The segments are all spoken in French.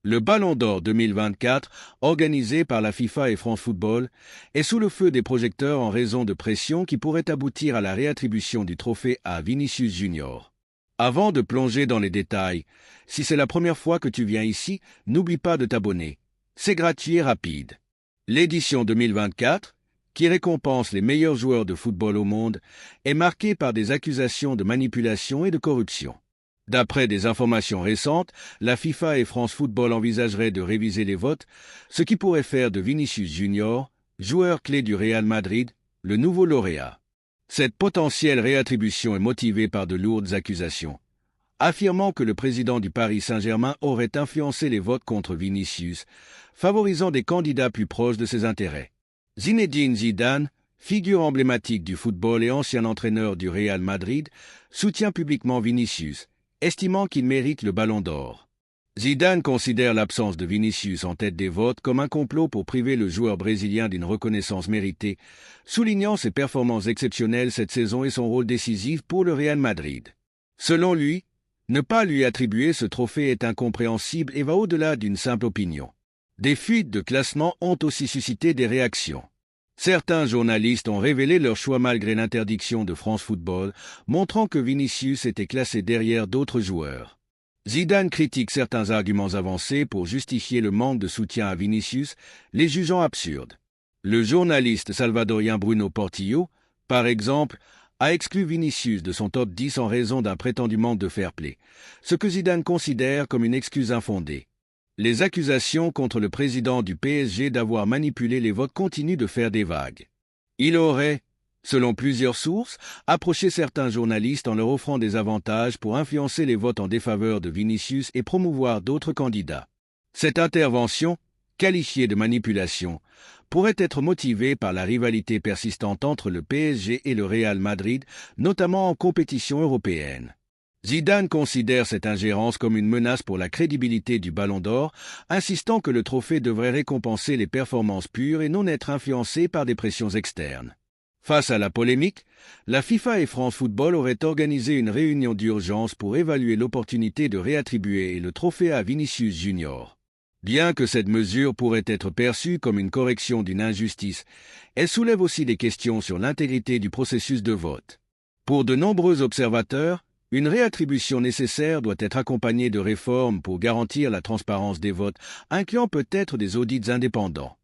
Le Ballon d'Or 2024, organisé par la FIFA et France Football, est sous le feu des projecteurs en raison de pressions qui pourraient aboutir à la réattribution du trophée à Vinicius Junior. Avant de plonger dans les détails, si c'est la première fois que tu viens ici, n'oublie pas de t'abonner. C'est gratuit et rapide. L'édition 2024, qui récompense les meilleurs joueurs de football au monde, est marquée par des accusations de manipulation et de corruption. D'après des informations récentes, la FIFA et France Football envisageraient de réviser les votes, ce qui pourrait faire de Vinicius Junior, joueur clé du Real Madrid, le nouveau lauréat. Cette potentielle réattribution est motivée par de lourdes accusations, affirmant que le président du Paris Saint-Germain aurait influencé les votes contre Vinicius, favorisant des candidats plus proches de ses intérêts. Zinedine Zidane, figure emblématique du football et ancien entraîneur du Real Madrid, soutient publiquement Vinicius, estimant qu'il mérite le Ballon d'Or. Zidane considère l'absence de Vinicius en tête des votes comme un complot pour priver le joueur brésilien d'une reconnaissance méritée, soulignant ses performances exceptionnelles cette saison et son rôle décisif pour le Real Madrid. Selon lui, ne pas lui attribuer ce trophée est incompréhensible et va au-delà d'une simple opinion. Des fuites de classement ont aussi suscité des réactions. Certains journalistes ont révélé leur choix malgré l'interdiction de France Football, montrant que Vinicius était classé derrière d'autres joueurs. Zidane critique certains arguments avancés pour justifier le manque de soutien à Vinicius, les jugeant absurdes. Le journaliste salvadorien Bruno Portillo, par exemple, a exclu Vinicius de son top 10 en raison d'un prétendu manque de fair-play, ce que Zidane considère comme une excuse infondée. Les accusations contre le président du PSG d'avoir manipulé les votes continuent de faire des vagues. Il aurait, selon plusieurs sources, approché certains journalistes en leur offrant des avantages pour influencer les votes en défaveur de Vinicius et promouvoir d'autres candidats. Cette intervention, qualifiée de manipulation, pourrait être motivée par la rivalité persistante entre le PSG et le Real Madrid, notamment en compétition européenne. Zidane considère cette ingérence comme une menace pour la crédibilité du Ballon d'Or, insistant que le trophée devrait récompenser les performances pures et non être influencé par des pressions externes. Face à la polémique, la FIFA et France Football auraient organisé une réunion d'urgence pour évaluer l'opportunité de réattribuer le trophée à Vinicius Junior. Bien que cette mesure pourrait être perçue comme une correction d'une injustice, elle soulève aussi des questions sur l'intégrité du processus de vote. Pour de nombreux observateurs, une réattribution nécessaire doit être accompagnée de réformes pour garantir la transparence des votes, incluant peut-être des audits indépendants.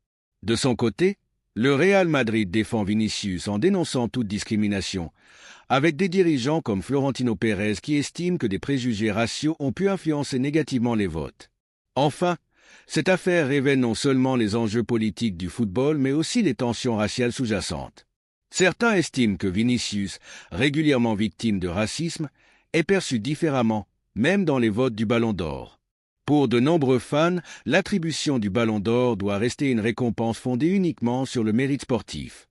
De son côté, le Real Madrid défend Vinicius en dénonçant toute discrimination, avec des dirigeants comme Florentino Pérez qui estiment que des préjugés raciaux ont pu influencer négativement les votes. Enfin, cette affaire révèle non seulement les enjeux politiques du football, mais aussi les tensions raciales sous-jacentes. Certains estiment que Vinicius, régulièrement victime de racisme, est perçu différemment, même dans les votes du Ballon d'Or. Pour de nombreux fans, l'attribution du Ballon d'Or doit rester une récompense fondée uniquement sur le mérite sportif.